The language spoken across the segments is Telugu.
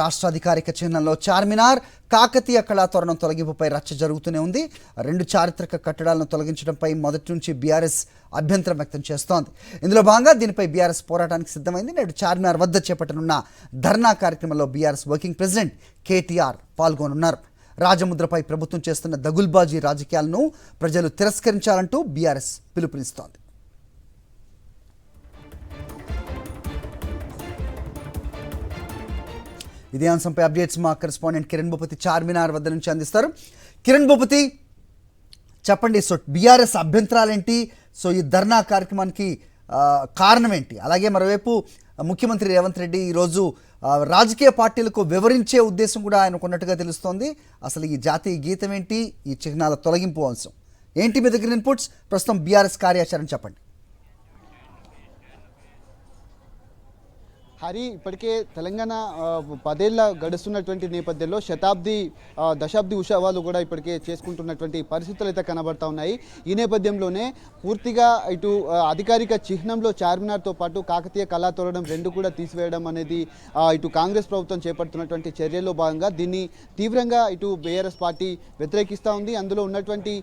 రాష్ట్ర అధికారిక చిహ్నంలో చార్మినార్ కాకతీయ కళాతోరణం తొలగింపుపై రచ్చ జరుగుతూనే ఉంది. రెండు చారిత్రక కట్టడాలను తొలగించడంపై మొదటి నుంచి బీఆర్ఎస్ అభ్యంతరం వ్యక్తం చేస్తోంది. ఇందులో భాగంగా దీనిపై బీఆర్ఎస్ పోరాటానికి సిద్ధమైంది. నేడు చార్మినార్ వద్ద చేపట్టనున్న ధర్నా కార్యక్రమంలో బీఆర్ఎస్ వర్కింగ్ ప్రెసిడెంట్ కేటీఆర్ పాల్గొనున్నారు. రాజముద్రపై ప్రభుత్వం చేస్తున్న దగుల్బాజీ రాజకీయాలను ప్రజలు తిరస్కరించాలంటూ బీఆర్ఎస్ పిలుపునిస్తోంది. ఇదే అంశంపై అప్డేట్స్ మా కరెస్పాండెంట్ కిరణ్ భూపతి చార్మినార్ వద్ద నుంచి అందిస్తారు. కిరణ్ భూపతి, చెప్పండి, సో బీఆర్ఎస్ అభ్యంతరాలేంటి, సో ఈ ధర్నా కార్యక్రమానికి కారణం ఏంటి? అలాగే మరోవైపు ముఖ్యమంత్రి రేవంత్ రెడ్డి ఈరోజు రాజకీయ పార్టీలకు వివరించే ఉద్దేశం కూడా ఆయనకు ఉన్నట్టుగా తెలుస్తోంది. అసలు ఈ జాతీయ గీతం ఏంటి, ఈ చిహ్నాల తొలగింపు అంశం ఏంటి, మీ దగ్గర ఇన్పుట్స్, ప్రస్తుతం బీఆర్ఎస్ కార్యాచరణ చెప్పండి. హరి, ఇప్పటికే తెలంగాణ 10 ఏళ్ళ గడుస్తున్నటువంటి నేపథ్యంలో దశాబ్ది ఉత్సవాలు కూడా ఇప్పటికే చేసుకుంటున్నటువంటి పరిస్థితులు అయితే కనబడతా ఉన్నాయి. ఈ నేపథ్యంలోనే పూర్తిగా ఇటు అధికారిక చిహ్నంలో చార్మినార్తో పాటు కాకతీయ కళాతోరణం రెండు కూడా తీసివేయడం అనేది ఇటు కాంగ్రెస్ ప్రభుత్వం చేపడుతున్నటువంటి చర్యల్లో భాగంగా దీన్ని తీవ్రంగా ఇటు బీఆర్ఎస్ పార్టీ వ్యతిరేకిస్తూ ఉంది. అందులో ఉన్నటువంటి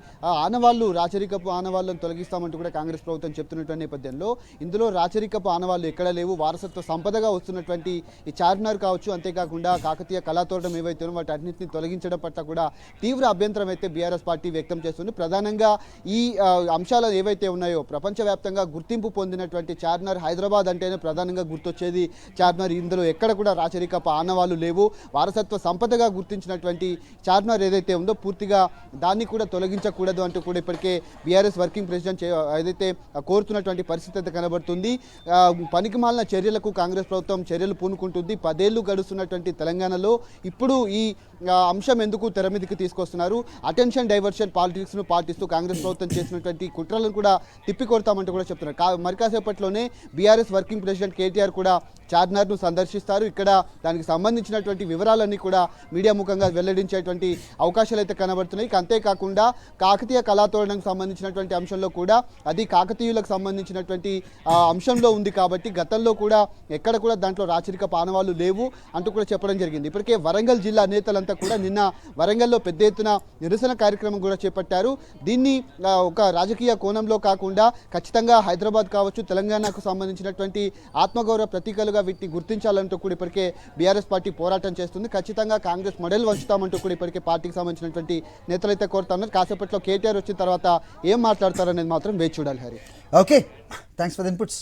ఆనవాళ్లు, రాచరికపు ఆనవాళ్లను తొలగిస్తామంటూ కూడా కాంగ్రెస్ ప్రభుత్వం చెప్తున్నటువంటి నేపథ్యంలో ఇందులో రాచరికపు ఆనవాళ్లు ఎక్కడ లేవు. వారసత్వ సంపదగా వస్తున్నటువంటి ఈ చార్మినార్ కావచ్చు, అంతేకాకుండా కాకతీయ కళాతోరణం ఏవైతే వాటి అన్నింటినీ తొలగించడం పట్ల కూడా తీవ్ర అభ్యంతరం అయితే బీఆర్ఎస్ పార్టీ వ్యక్తం చేస్తుంది. ప్రధానంగా ఈ అంశాలు ఏవైతే ఉన్నాయో, ప్రపంచవ్యాప్తంగా గుర్తింపు పొందినటువంటి చార్మినార్, హైదరాబాద్ అంటేనే ప్రధానంగా గుర్తొచ్చేది చార్మినార్. ఇందులో ఎక్కడ కూడా రాచరికపు ఆనవాళ్లు లేవు. వారసత్వ సంపదగా గుర్తించినటువంటి చార్మినార్ ఏదైతే ఉందో పూర్తిగా దాన్ని కూడా తొలగించకూడదు అంటూ కూడా ఇప్పటికే బీఆర్ఎస్ వర్కింగ్ ప్రెసిడెంట్ ఏదైతే కోరుతున్నటువంటి పరిస్థితి అయితే కనబడుతుంది. పనికిమాలిన చర్యలకు కాంగ్రెస్ ప్రభుత్వం చర్యలు పూనుకుంటుంది. 10 ఏళ్లు గడుస్తున్నటువంటి తెలంగాణలో ఇప్పుడు ఈ అంశం ఎందుకు తెర మీదకి తీసుకొస్తున్నారు? అటెన్షన్ డైవర్షన్ పాలిటిక్స్ను పాటిస్తూ కాంగ్రెస్ ప్రభుత్వం చేసినటువంటి కుట్రలను కూడా తిప్పికొడతామంటూ కూడా చెప్తున్నారు. మరి కాసేపట్లోనే బీఆర్ఎస్ వర్కింగ్ ప్రెసిడెంట్ కేటీఆర్ కూడా చార్మినార్ను సందర్శిస్తారు. ఇక్కడ దానికి సంబంధించినటువంటి వివరాలన్నీ కూడా మీడియా ముఖంగా వెల్లడించేటువంటి అవకాశాలు అయితే కనబడుతున్నాయి. అంతేకాకుండా కాకతీయ కళాతోరణానికి సంబంధించినటువంటి అంశంలో కూడా అది కాకతీయులకు సంబంధించినటువంటి అంశంలో ఉంది కాబట్టి గతంలో కూడా ఎక్కడ కూడా దాంట్లో రాచరిక ఆనవాళ్లు లేవు అంటూ కూడా చెప్పడం జరిగింది. ఇప్పటికే వరంగల్ జిల్లా నేతలంతా కూడా నిన్న వరంగల్లో పెద్ద ఎత్తున నిరసన కార్యక్రమం కూడా చేపట్టారు. దీన్ని ఒక రాజకీయ కోణంలో కాకుండా ఖచ్చితంగా హైదరాబాద్ కావచ్చు, తెలంగాణకు సంబంధించినటువంటి ఆత్మగౌరవ ప్రతీకలుగా వీటిని గుర్తించాలంటూ కూడా ఇప్పటికే బీఆర్ఎస్ పార్టీ పోరాటం చేస్తుంది. ఖచ్చితంగా కాంగ్రెస్ మొడల్ వంచుతామంటూ కూడా ఇప్పటికే పార్టీకి సంబంధించినటువంటి నేతలైతే కోరుతున్నారు. కాసేపట్లో కేటీఆర్ వచ్చిన తర్వాత ఏం మాట్లాడతారనేది మాత్రం వేచి చూడాలి. Hari, okay, thanks for the inputs.